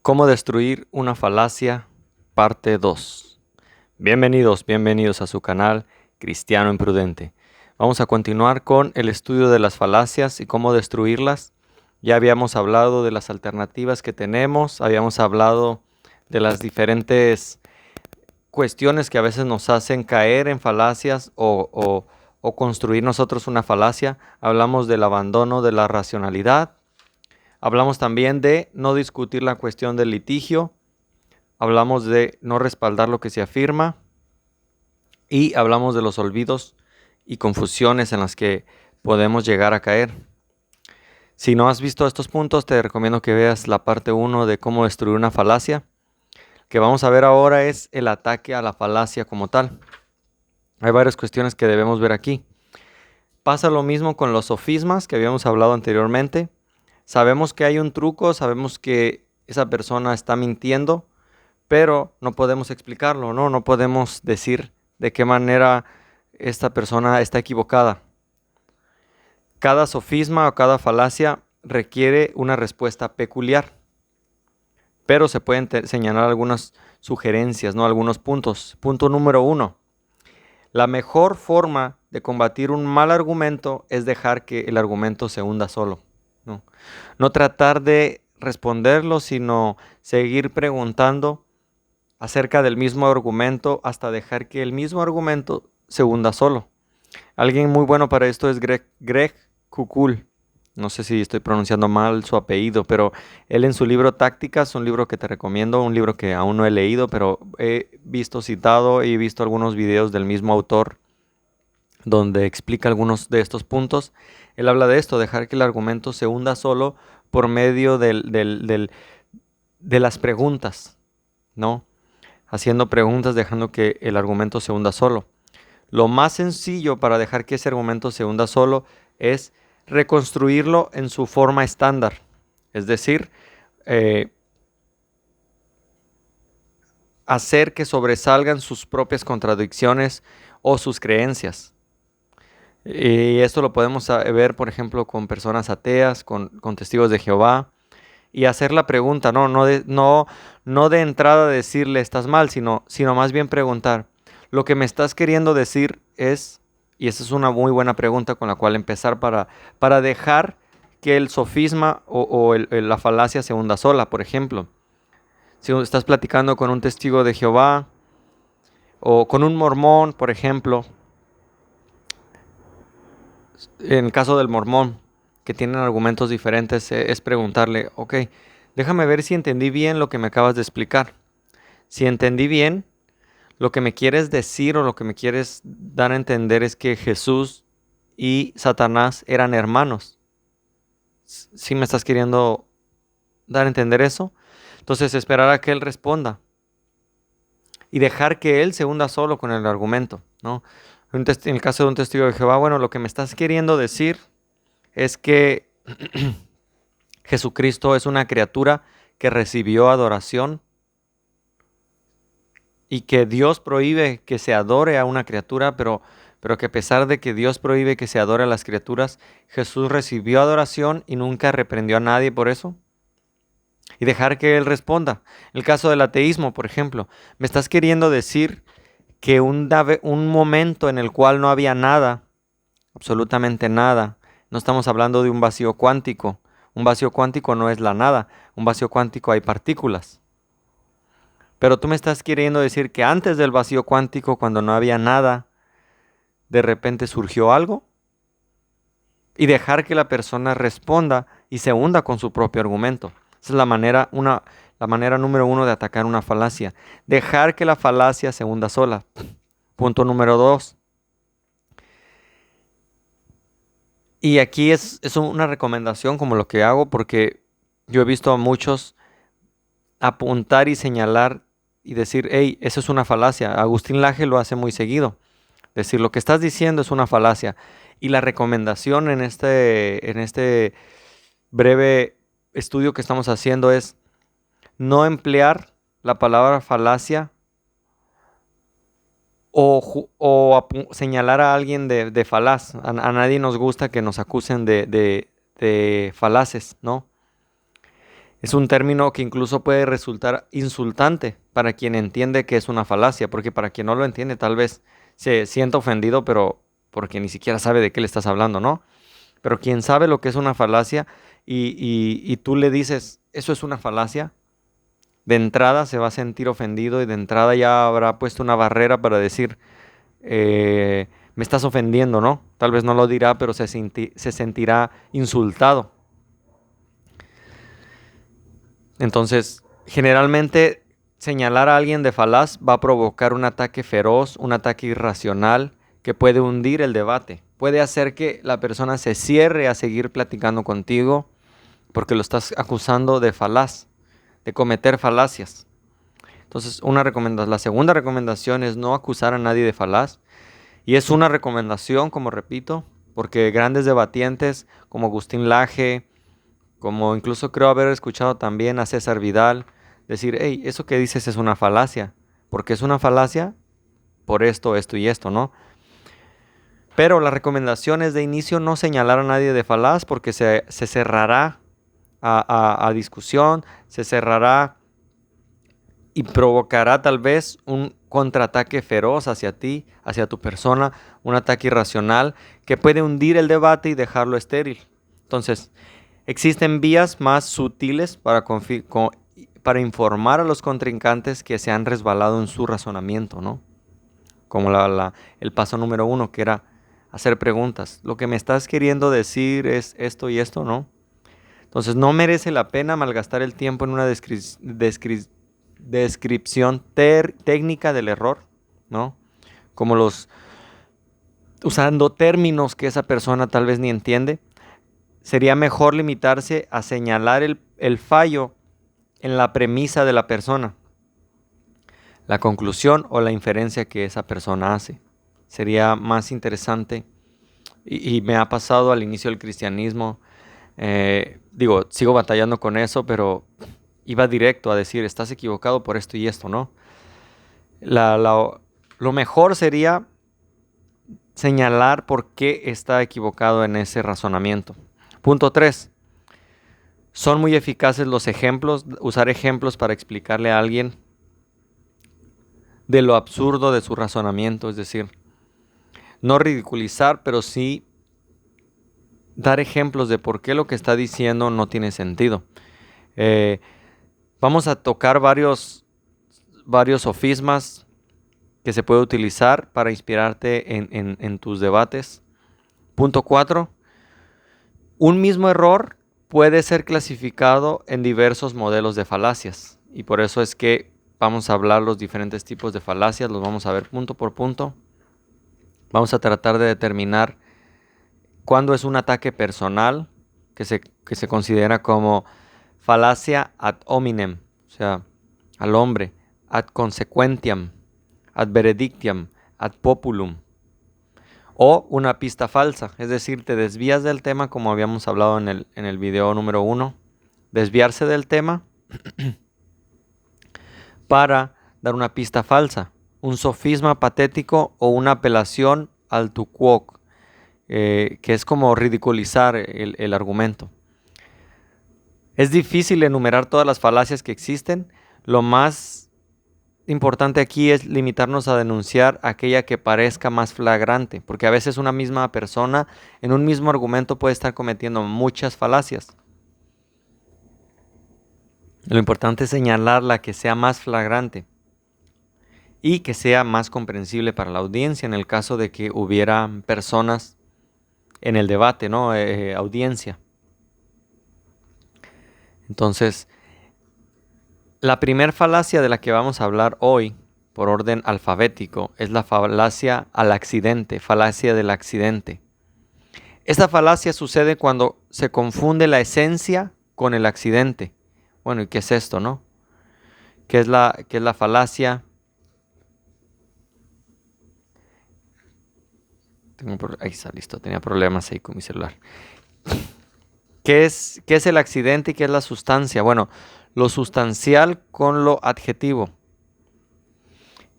Cómo destruir una falacia, parte 2. Bienvenidos a su canal Cristiano Imprudente. Vamos a continuar con el estudio de las falacias y cómo destruirlas. Ya habíamos hablado de las alternativas que tenemos, habíamos hablado de las diferentes cuestiones que a veces nos hacen caer en falacias o construir nosotros una falacia. Hablamos del abandono de la racionalidad. Hablamos también de no discutir la cuestión del litigio. Hablamos de no respaldar lo que se afirma. Y hablamos de los olvidos y confusiones en las que podemos llegar a caer. Si no has visto estos puntos, te recomiendo que veas la parte 1 de cómo destruir una falacia. Lo que vamos a ver ahora es el ataque a la falacia como tal. Hay varias cuestiones que debemos ver aquí. Pasa lo mismo con los sofismas que habíamos hablado anteriormente. Sabemos que hay un truco, sabemos que esa persona está mintiendo, pero no podemos explicarlo, ¿no? No podemos decir de qué manera esta persona está equivocada. Cada sofisma o cada falacia requiere una respuesta peculiar, pero se pueden señalar algunas sugerencias, ¿no? Algunos puntos. Punto número 1. La mejor forma de combatir un mal argumento es dejar que el argumento se hunda solo. No tratar de responderlo, sino seguir preguntando acerca del mismo argumento hasta dejar que el mismo argumento se hunda solo. Alguien muy bueno para esto es Greg Koukl. No sé si estoy pronunciando mal su apellido, pero él en su libro Tácticas, un libro que te recomiendo, un libro que aún no he leído, pero he visto citado y he visto algunos videos del mismo autor donde explica algunos de estos puntos. Él habla de esto, dejar que el argumento se hunda solo por medio de las preguntas, ¿no? Haciendo preguntas, dejando que el argumento se hunda solo. Lo más sencillo para dejar que ese argumento se hunda solo es reconstruirlo en su forma estándar. Es decir, hacer que sobresalgan sus propias contradicciones o sus creencias. Y esto lo podemos ver, por ejemplo, con personas ateas, con testigos de Jehová, y hacer la pregunta, no de entrada decirle estás mal, sino más bien preguntar, lo que me estás queriendo decir es, y esa es una muy buena pregunta con la cual empezar para dejar que el sofisma o la falacia se hunda sola. Por ejemplo, si estás platicando con un testigo de Jehová o con un mormón, por ejemplo, en el caso del mormón, que tienen argumentos diferentes, es preguntarle, ok, déjame ver si entendí bien lo que me acabas de explicar. Si entendí bien, lo que me quieres decir o lo que me quieres dar a entender es que Jesús y Satanás eran hermanos. ¿Sí me estás queriendo dar a entender eso? Entonces esperar a que él responda y dejar que él se hunda solo con el argumento, ¿no? En el caso de un testigo de Jehová, bueno, lo que me estás queriendo decir es que Jesucristo es una criatura que recibió adoración y que Dios prohíbe que se adore a una criatura, pero que a pesar de que Dios prohíbe que se adore a las criaturas, Jesús recibió adoración y nunca reprendió a nadie por eso. Y dejar que Él responda. El caso del ateísmo, por ejemplo, ¿me estás queriendo decir que un momento en el cual no había nada, absolutamente nada, no estamos hablando de un vacío cuántico? Un vacío cuántico no es la nada, un vacío cuántico hay partículas. Pero tú me estás queriendo decir que antes del vacío cuántico, cuando no había nada, de repente surgió algo, y dejar que la persona responda y se hunda con su propio argumento. Esa es la manera número 1 de atacar una falacia. Dejar que la falacia se hunda sola. Punto número 2. Y aquí es una recomendación como lo que hago, porque yo he visto a muchos apuntar y señalar y decir, hey, eso es una falacia. Agustín Laje lo hace muy seguido. Decir, lo que estás diciendo es una falacia. Y la recomendación en este breve estudio que estamos haciendo es no emplear la palabra falacia o señalar a alguien de falaz. A nadie nos gusta que nos acusen de falaces, ¿no? Es un término que incluso puede resultar insultante para quien entiende que es una falacia, porque para quien no lo entiende tal vez se sienta ofendido, pero porque ni siquiera sabe de qué le estás hablando, ¿no? Pero quien sabe lo que es una falacia y tú le dices, eso es una falacia, de entrada se va a sentir ofendido y de entrada ya habrá puesto una barrera para decir, me estás ofendiendo, ¿no? Tal vez no lo dirá, pero se sentirá insultado. Entonces, generalmente señalar a alguien de falaz va a provocar un ataque feroz, un ataque irracional que puede hundir el debate. Puede hacer que la persona se cierre a seguir platicando contigo porque lo estás acusando de falaz, de cometer falacias. Entonces, la segunda recomendación es no acusar a nadie de falaz. Y es una recomendación, como repito, porque grandes debatientes como Agustín Laje, como incluso creo haber escuchado también a César Vidal decir, hey, eso que dices es una falacia, porque es una falacia por esto, esto y esto, ¿no? Pero la recomendación es de inicio no señalar a nadie de falaz porque se cerrará a discusión, se cerrará y provocará tal vez un contraataque feroz hacia ti, hacia tu persona, un ataque irracional que puede hundir el debate y dejarlo estéril. Entonces, existen vías más sutiles para informar a los contrincantes que se han resbalado en su razonamiento, ¿no? Como el paso número 1, que era hacer preguntas. Lo que me estás queriendo decir es esto y esto, ¿no? Entonces, no merece la pena malgastar el tiempo en una descripción técnica del error, ¿no? Como usando términos que esa persona tal vez ni entiende. Sería mejor limitarse a señalar el fallo en la premisa de la persona, la conclusión o la inferencia que esa persona hace. Sería más interesante y me ha pasado al inicio del cristianismo. Sigo batallando con eso, pero iba directo a decir, estás equivocado por esto y esto, ¿no? Lo mejor sería señalar por qué está equivocado en ese razonamiento. Punto 3. Son muy eficaces los ejemplos, usar ejemplos para explicarle a alguien de lo absurdo de su razonamiento, es decir, no ridiculizar, pero sí dar ejemplos de por qué lo que está diciendo no tiene sentido. Vamos a tocar varios sofismas que se puede utilizar para inspirarte en tus debates. Punto 4. Un mismo error puede ser clasificado en diversos modelos de falacias. Y por eso es que vamos a hablar los diferentes tipos de falacias, los vamos a ver punto por punto. Vamos a tratar de determinar cuándo es un ataque personal, que se considera como falacia ad hominem, o sea, al hombre, ad consequentiam, ad veredictiam, ad populum. O una pista falsa, es decir, te desvías del tema como habíamos hablado en el video número 1. Desviarse del tema para dar una pista falsa, un sofisma patético o una apelación al tu quoque, que es como ridiculizar el argumento. Es difícil enumerar todas las falacias que existen. Lo más importante aquí es limitarnos a denunciar aquella que parezca más flagrante, porque a veces una misma persona en un mismo argumento puede estar cometiendo muchas falacias. Lo importante es señalar la que sea más flagrante y que sea más comprensible para la audiencia en el caso de que hubiera personas en el debate, ¿no? Audiencia. Entonces, la primer falacia de la que vamos a hablar hoy, por orden alfabético, es la falacia al accidente, falacia del accidente. Esta falacia sucede cuando se confunde la esencia con el accidente. Bueno, ¿y qué es esto, no? ¿Qué es la falacia? Ahí está, listo, tenía problemas ahí con mi celular. ¿Qué es el accidente y qué es la sustancia? Bueno, lo sustancial con lo adjetivo.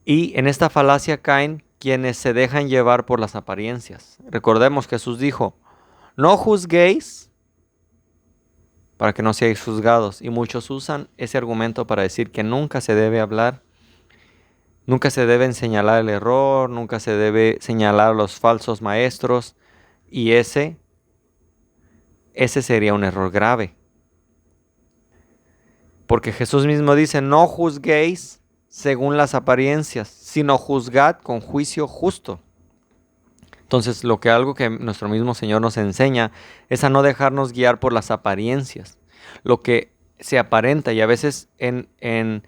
Y en esta falacia caen quienes se dejan llevar por las apariencias. Recordemos que Jesús dijo, no juzguéis para que no seáis juzgados. Y muchos usan ese argumento para decir que nunca se debe hablar, nunca se debe señalar el error, nunca se debe señalar a los falsos maestros, y ese sería un error grave. Porque Jesús mismo dice, no juzguéis según las apariencias, sino juzgad con juicio justo. Entonces, algo que nuestro mismo Señor nos enseña es a no dejarnos guiar por las apariencias, lo que se aparenta, y a veces en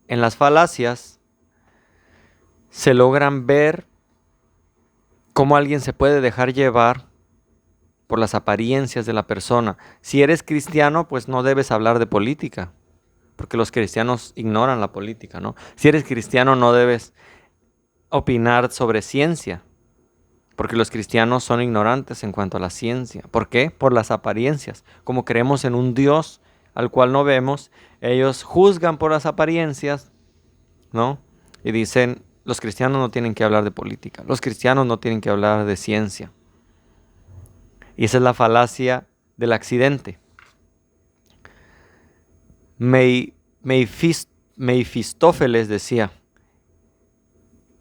las falacias se logran ver cómo alguien se puede dejar llevar por las apariencias de la persona. Si eres cristiano, pues no debes hablar de política, porque los cristianos ignoran la política, ¿no? Si eres cristiano, no debes opinar sobre ciencia, porque los cristianos son ignorantes en cuanto a la ciencia. ¿Por qué? Por las apariencias. Como creemos en un Dios al cual no vemos, ellos juzgan por las apariencias, ¿no? Y dicen, los cristianos no tienen que hablar de política, los cristianos no tienen que hablar de ciencia. Y esa es la falacia del accidente. Mefistófeles decía,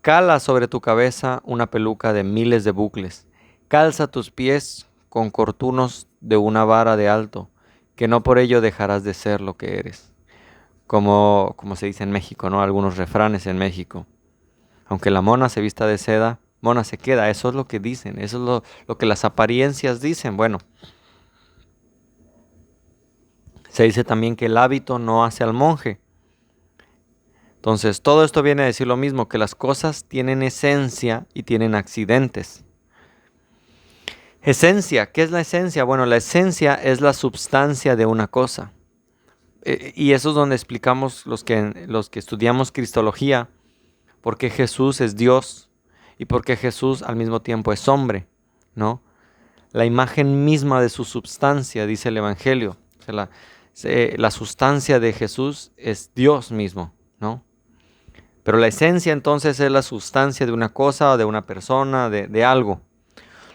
cala sobre tu cabeza una peluca de miles de bucles, calza tus pies con cortunos de una vara de alto, que no por ello dejarás de ser lo que eres. Como se dice en México, ¿no? Algunos refranes en México. Aunque la mona se vista de seda, mona se queda. Eso es lo que dicen, eso es lo que las apariencias dicen. Bueno, se dice también que el hábito no hace al monje. Entonces, todo esto viene a decir lo mismo, que las cosas tienen esencia y tienen accidentes. Esencia, ¿qué es la esencia? Bueno, la esencia es la substancia de una cosa. Y eso es donde explicamos los que estudiamos Cristología, por qué Jesús es Dios y por qué Jesús al mismo tiempo es hombre, ¿no? La imagen misma de su substancia, dice el Evangelio. O sea, la sustancia de Jesús es Dios mismo, ¿no? Pero la esencia entonces es la sustancia de una cosa o de una persona, de algo.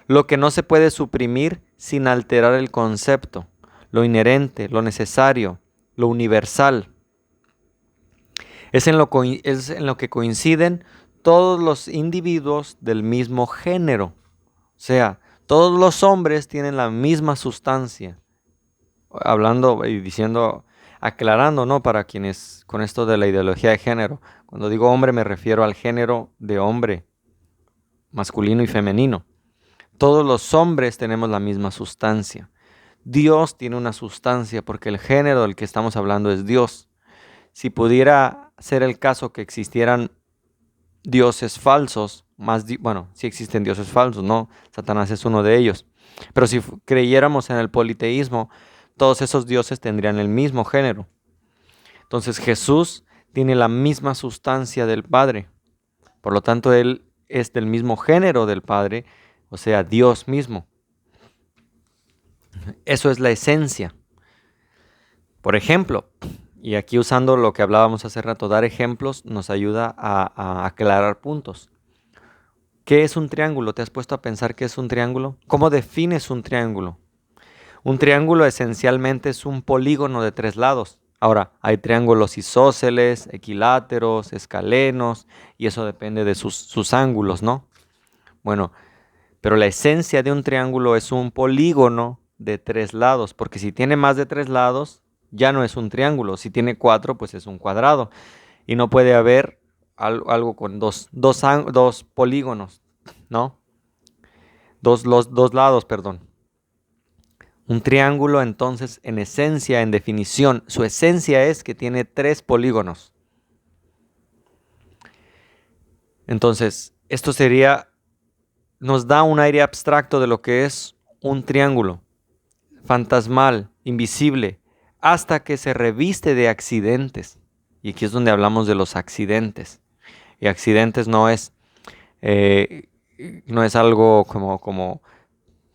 Lo que no se puede suprimir sin alterar el concepto, lo inherente, lo necesario, lo universal. Es en lo que coinciden todos los individuos del mismo género. O sea, todos los hombres tienen la misma sustancia. Hablando y diciendo, aclarando, ¿no? Para quienes con esto de la ideología de género. Cuando digo hombre me refiero al género de hombre, masculino y femenino. Todos los hombres tenemos la misma sustancia. Dios tiene una sustancia porque el género del que estamos hablando es Dios. Si pudiera ser el caso que existieran dioses falsos, sí existen dioses falsos, ¿no? Satanás es uno de ellos. Pero si creyéramos en el politeísmo, todos esos dioses tendrían el mismo género. Entonces Jesús tiene la misma sustancia del Padre. Por lo tanto, Él es del mismo género del Padre, o sea, Dios mismo. Eso es la esencia. Por ejemplo, y aquí usando lo que hablábamos hace rato, dar ejemplos nos ayuda a aclarar puntos. ¿Qué es un triángulo? ¿Te has puesto a pensar qué es un triángulo? ¿Cómo defines un triángulo? Un triángulo esencialmente es un polígono de 3 lados. Ahora, hay triángulos isósceles, equiláteros, escalenos, y eso depende de sus ángulos, ¿no? Bueno, pero la esencia de un triángulo es un polígono de 3 lados, porque si tiene más de 3 lados, ya no es un triángulo. Si tiene 4, pues es un cuadrado. Y no puede haber algo con dos polígonos, ¿no? Dos lados, perdón. Un triángulo, entonces, en esencia, en definición, su esencia es que tiene 3 polígonos. Entonces, esto nos da un aire abstracto de lo que es un triángulo, fantasmal, invisible, hasta que se reviste de accidentes. Y aquí es donde hablamos de los accidentes. Y accidentes no es algo como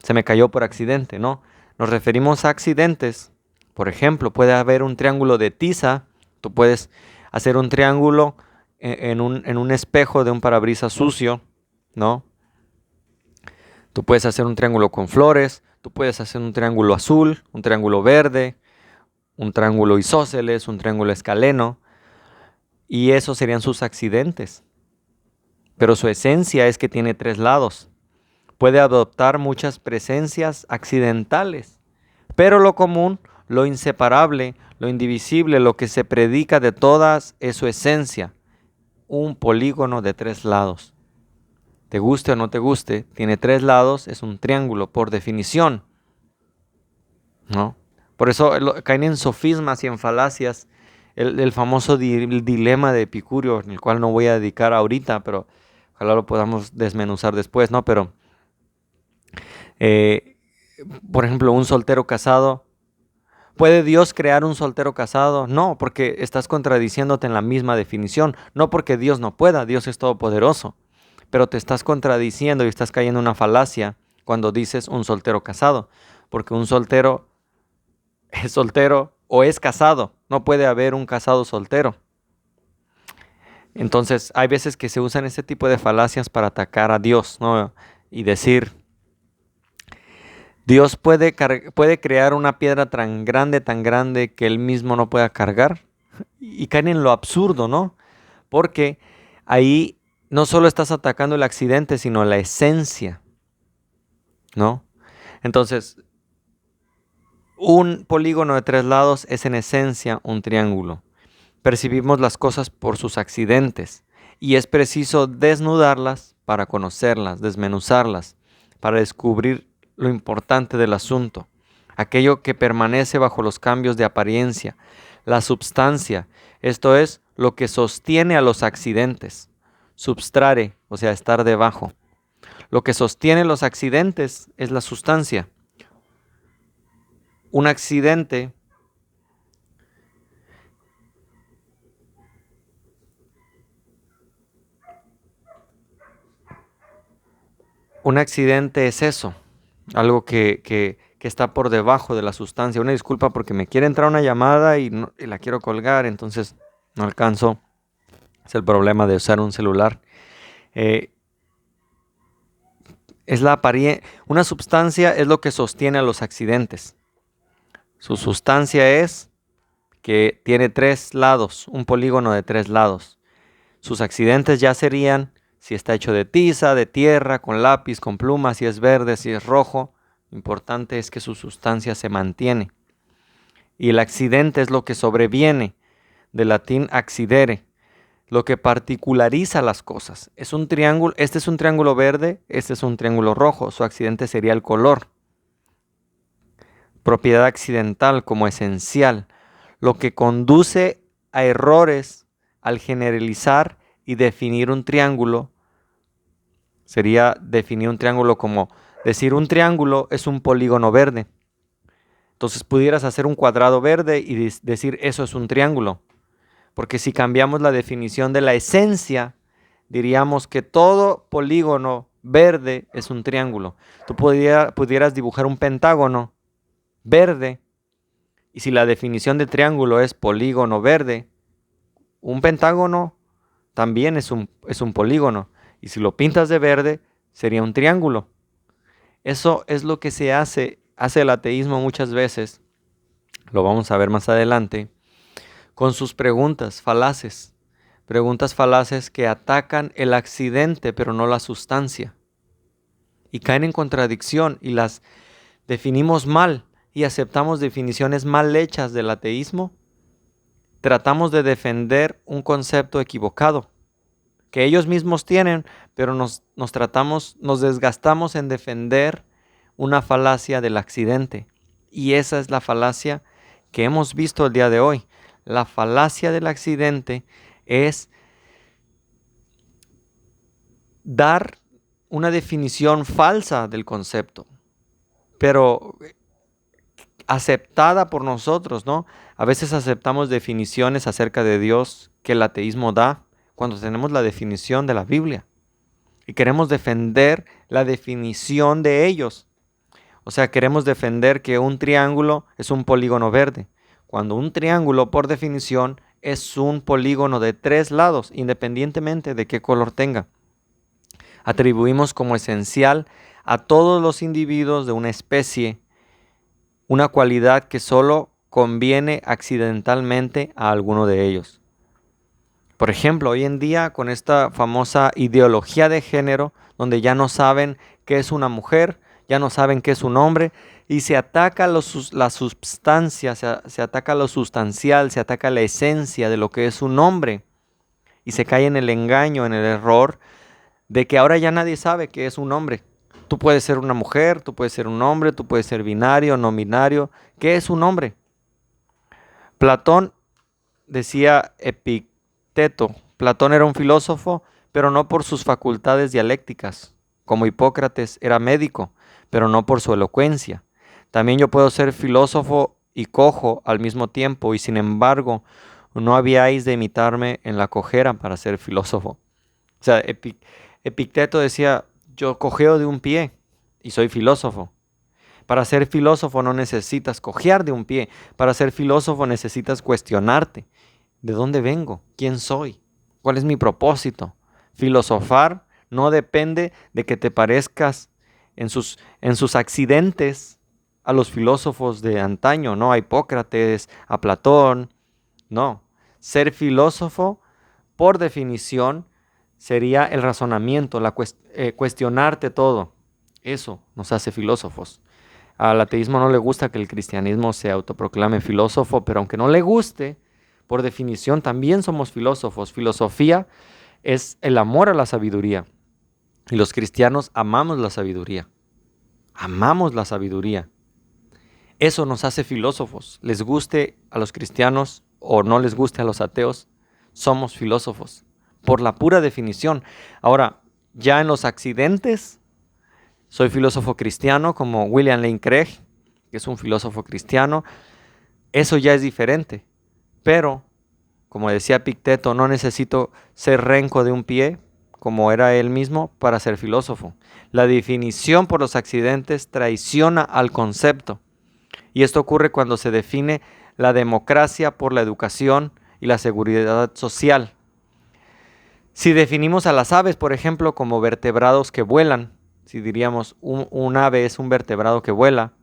se me cayó por accidente, ¿no? Nos referimos a accidentes. Por ejemplo, puede haber un triángulo de tiza. Tú puedes hacer un triángulo en un espejo de un parabrisas sucio, ¿no? Tú puedes hacer un triángulo con flores. Tú puedes hacer un triángulo azul, un triángulo verde, un triángulo isósceles, un triángulo escaleno, y esos serían sus accidentes. Pero su esencia es que tiene 3 lados. Puede adoptar muchas presencias accidentales, pero lo común, lo inseparable, lo indivisible, lo que se predica de todas es su esencia, un polígono de 3 lados. Te guste o no te guste, tiene 3 lados, es un triángulo por definición, ¿no? Por eso caen en sofismas y en falacias, el famoso dilema de Epicurio, en el cual no voy a dedicar ahorita, pero ojalá lo podamos desmenuzar después, ¿no? Pero, por ejemplo, un soltero casado, ¿puede Dios crear un soltero casado? No, porque estás contradiciéndote en la misma definición, no porque Dios no pueda, Dios es todopoderoso, pero te estás contradiciendo y estás cayendo en una falacia cuando dices un soltero casado, porque un soltero es soltero o es casado, no puede haber un casado soltero. Entonces hay veces que se usan este tipo de falacias para atacar a Dios, ¿no? Y decir, Dios puede crear una piedra tan grande que él mismo no pueda cargar. Y caen en lo absurdo, ¿no? Porque ahí no solo estás atacando el accidente, sino la esencia, ¿no? Entonces, un polígono de 3 lados es en esencia un triángulo. Percibimos las cosas por sus accidentes y es preciso desnudarlas para conocerlas, desmenuzarlas, para descubrir lo importante del asunto, aquello que permanece bajo los cambios de apariencia, la substancia, esto es, lo que sostiene a los accidentes, substrare, o sea, estar debajo. Lo que sostiene los accidentes es la sustancia. Un accidente es eso, algo que está por debajo de la sustancia. Una disculpa porque me quiere entrar una llamada y la quiero colgar, entonces no alcanzo. Es el problema de usar un celular. Una sustancia es lo que sostiene a los accidentes. Su sustancia es que tiene 3 lados, un polígono de 3 lados. Sus accidentes ya serían si está hecho de tiza, de tierra, con lápiz, con pluma, si es verde, si es rojo. Lo importante es que su sustancia se mantiene. Y el accidente es lo que sobreviene, del latín accidere, lo que particulariza las cosas. Es un triángulo, este es un triángulo verde, este es un triángulo rojo. Su accidente sería el color. Propiedad accidental como esencial, lo que conduce a errores al generalizar y definir un triángulo. Sería definir un triángulo como decir un triángulo es un polígono verde. Entonces pudieras hacer un cuadrado verde y decir eso es un triángulo. Porque si cambiamos la definición de la esencia, diríamos que todo polígono verde es un triángulo. Tú pudieras dibujar un pentágono verde, y si la definición de triángulo es polígono verde, un pentágono también es un polígono, y si lo pintas de verde, sería un triángulo. Eso es lo que hace el ateísmo muchas veces, lo vamos a ver más adelante, con sus preguntas falaces que atacan el accidente pero no la sustancia, y caen en contradicción y las definimos mal y aceptamos definiciones mal hechas del ateísmo. Tratamos de defender un concepto equivocado que ellos mismos tienen, pero nos desgastamos en defender una falacia del accidente. Y esa es la falacia que hemos visto el día de hoy. La falacia del accidente es dar una definición falsa del concepto, pero aceptada por nosotros, ¿no? A veces aceptamos definiciones acerca de Dios que el ateísmo da cuando tenemos la definición de la Biblia y queremos defender la definición de ellos. O sea, queremos defender que un triángulo es un polígono verde, cuando un triángulo, por definición, es un polígono de 3 lados, independientemente de qué color tenga. Atribuimos como esencial a todos los individuos de una especie una cualidad que solo conviene accidentalmente a alguno de ellos. Por ejemplo, hoy en día con esta famosa ideología de género, donde ya no saben qué es una mujer, ya no saben qué es un hombre, y se ataca la substancia, se ataca lo sustancial, se ataca la esencia de lo que es un hombre, y se cae en el engaño, en el error, de que ahora ya nadie sabe qué es un hombre. Tú puedes ser una mujer, tú puedes ser un hombre, tú puedes ser binario, no binario. ¿Qué es un hombre? Platón decía Epicteto. Platón era un filósofo, pero no por sus facultades dialécticas. Como Hipócrates era médico, pero no por su elocuencia. También yo puedo ser filósofo y cojo al mismo tiempo, y sin embargo, no habíais de imitarme en la cojera para ser filósofo. O sea, Epicteto decía, yo cojeo de un pie y soy filósofo. Para ser filósofo no necesitas cojear de un pie. Para ser filósofo necesitas cuestionarte. ¿De dónde vengo? ¿Quién soy? ¿Cuál es mi propósito? Filosofar no depende de que te parezcas en sus accidentes a los filósofos de antaño, ¿no? A Hipócrates, a Platón. No. Ser filósofo, por definición, sería el razonamiento, cuestionarte todo. Eso nos hace filósofos. Al ateísmo no le gusta que el cristianismo se autoproclame filósofo, pero aunque no le guste, por definición también somos filósofos. Filosofía es el amor a la sabiduría. Y los cristianos amamos la sabiduría. Amamos la sabiduría. Eso nos hace filósofos. Les guste a los cristianos o no les guste a los ateos, somos filósofos. Por la pura definición. Ahora, ya en los accidentes, soy filósofo cristiano como William Lane Craig, que es un filósofo cristiano. Eso ya es diferente. Pero, como decía Epicteto, no necesito ser renco de un pie, como era él mismo, para ser filósofo. La definición por los accidentes traiciona al concepto. Y esto ocurre cuando se define la democracia por la educación y la seguridad social. Si definimos a las aves, por ejemplo, como vertebrados que vuelan, si diríamos un ave es un vertebrado que vuela,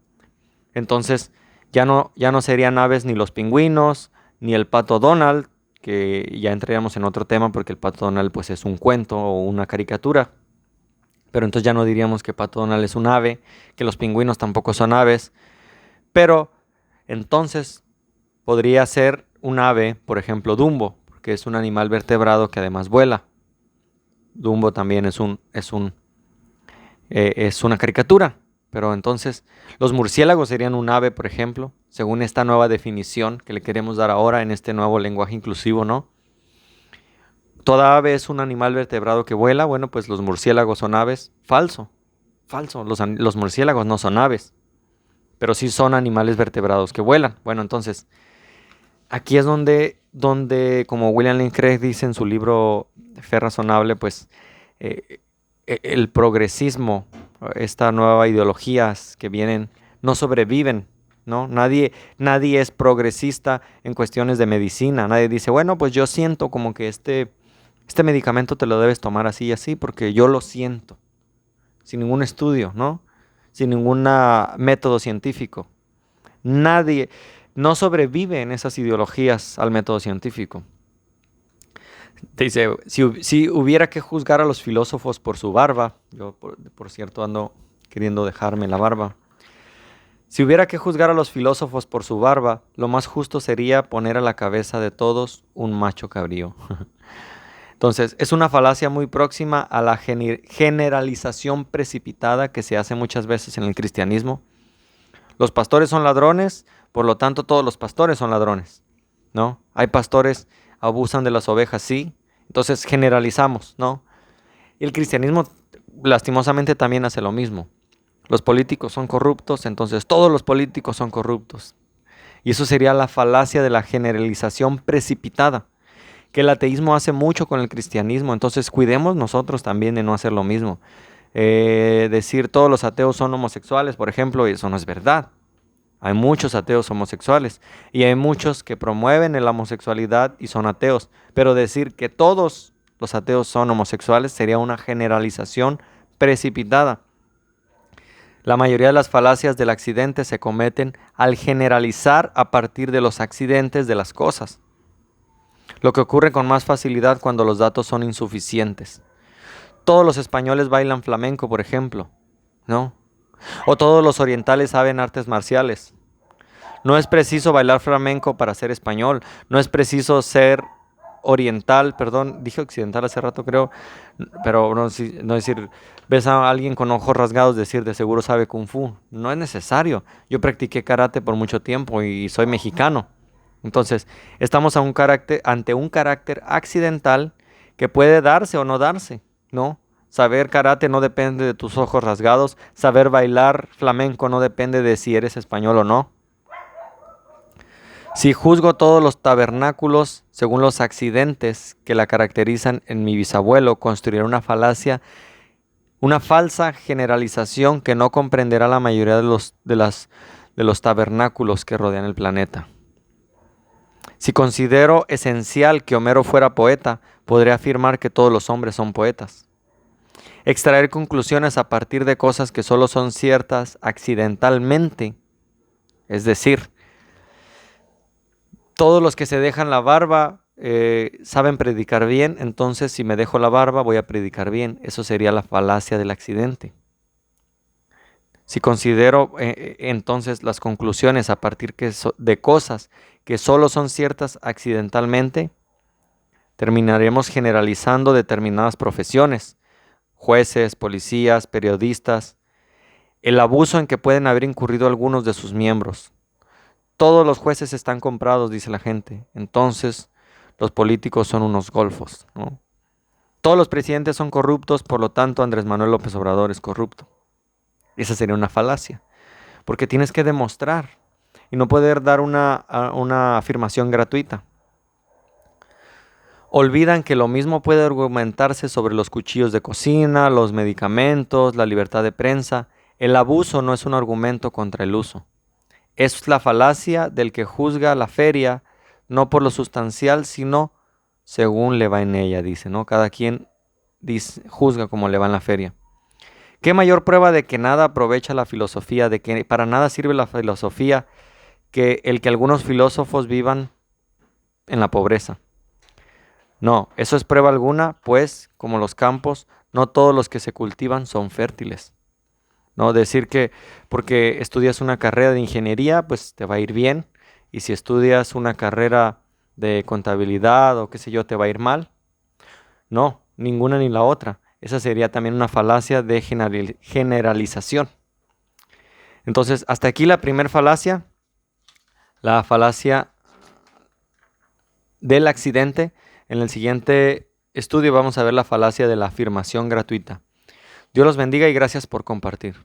entonces ya no serían aves ni los pingüinos, ni el pato Donald, que ya entraríamos en otro tema porque el pato Donald pues es un cuento o una caricatura. Pero entonces ya no diríamos que pato Donald es un ave, que los pingüinos tampoco son aves. Pero entonces podría ser un ave, por ejemplo, Dumbo, que es un animal vertebrado que además vuela. Dumbo también es una caricatura, pero entonces los murciélagos serían un ave, por ejemplo, según esta nueva definición que le queremos dar ahora en este nuevo lenguaje inclusivo, ¿no? Toda ave es un animal vertebrado que vuela. Bueno, pues los murciélagos son aves. Falso. Los murciélagos no son aves, pero sí son animales vertebrados que vuelan. Bueno, entonces aquí es donde como William Lane Craig dice en su libro Fe Razonable, pues el progresismo, estas nuevas ideologías que vienen, no sobreviven, ¿no? Nadie es progresista en cuestiones de medicina. Nadie dice, bueno, pues yo siento como que este medicamento te lo debes tomar así y así porque yo lo siento. Sin ningún estudio, ¿no? Sin ningún método científico. Nadie no sobrevive en esas ideologías al método científico. Te dice, si hubiera que juzgar a los filósofos por su barba, yo por cierto ando queriendo dejarme la barba. Si hubiera que juzgar a los filósofos por su barba, lo más justo sería poner a la cabeza de todos un macho cabrío. Entonces, es una falacia muy próxima a la generalización precipitada que se hace muchas veces en el cristianismo. Los pastores son ladrones, por lo tanto todos los pastores son ladrones, ¿no? Hay pastores abusan de las ovejas, sí. Entonces generalizamos, ¿no? Y el cristianismo lastimosamente también hace lo mismo. Los políticos son corruptos, entonces todos los políticos son corruptos. Y eso sería la falacia de la generalización precipitada, que el ateísmo hace mucho con el cristianismo. Entonces cuidemos nosotros también de no hacer lo mismo. Decir todos los ateos son homosexuales, por ejemplo, eso no es verdad. Hay muchos ateos homosexuales y hay muchos que promueven la homosexualidad y son ateos. Pero decir que todos los ateos son homosexuales sería una generalización precipitada. La mayoría de las falacias del accidente se cometen al generalizar a partir de los accidentes de las cosas, lo que ocurre con más facilidad cuando los datos son insuficientes. Todos los españoles bailan flamenco, por ejemplo, ¿no? O todos los orientales saben artes marciales. No es preciso bailar flamenco para ser español, no es preciso ser oriental, perdón, dije occidental hace rato creo, pero no decir, ves a alguien con ojos rasgados decir de seguro sabe kung fu. No es necesario. Yo practiqué karate por mucho tiempo y soy mexicano. Entonces, estamos ante un carácter accidental que puede darse o no darse, ¿no? Saber karate no depende de tus ojos rasgados, saber bailar flamenco no depende de si eres español o no. Si juzgo todos los tabernáculos según los accidentes que la caracterizan en mi bisabuelo, construiré una falacia, una falsa generalización que no comprenderá la mayoría de los tabernáculos que rodean el planeta. Si considero esencial que Homero fuera poeta, podré afirmar que todos los hombres son poetas. Extraer conclusiones a partir de cosas que solo son ciertas accidentalmente, es decir, todos los que se dejan la barba saben predicar bien, entonces si me dejo la barba voy a predicar bien. Eso sería la falacia del accidente. Si considero entonces las conclusiones a partir de cosas que solo son ciertas accidentalmente, terminaremos generalizando determinadas profesiones, jueces, policías, periodistas, el abuso en que pueden haber incurrido algunos de sus miembros. Todos los jueces están comprados, dice la gente. Entonces, los políticos son unos golfos, ¿no? Todos los presidentes son corruptos, por lo tanto, Andrés Manuel López Obrador es corrupto. Esa sería una falacia, porque tienes que demostrar y no poder dar una afirmación gratuita. Olvidan que lo mismo puede argumentarse sobre los cuchillos de cocina, los medicamentos, la libertad de prensa. El abuso no es un argumento contra el uso. Es la falacia del que juzga la feria, no por lo sustancial, sino según le va en ella, dice, ¿no? Cada quien juzga como le va en la feria. ¿Qué mayor prueba de que nada aprovecha la filosofía, de que para nada sirve la filosofía, que el que algunos filósofos vivan en la pobreza? No, eso es prueba alguna, pues, como los campos, no todos los que se cultivan son fértiles. No decir que porque estudias una carrera de ingeniería, pues te va a ir bien, y si estudias una carrera de contabilidad o qué sé yo, te va a ir mal. No, ninguna ni la otra. Esa sería también una falacia de generalización. Entonces, hasta aquí la primera falacia, la falacia del accidente. En el siguiente estudio vamos a ver la falacia de la afirmación gratuita. Dios los bendiga y gracias por compartir.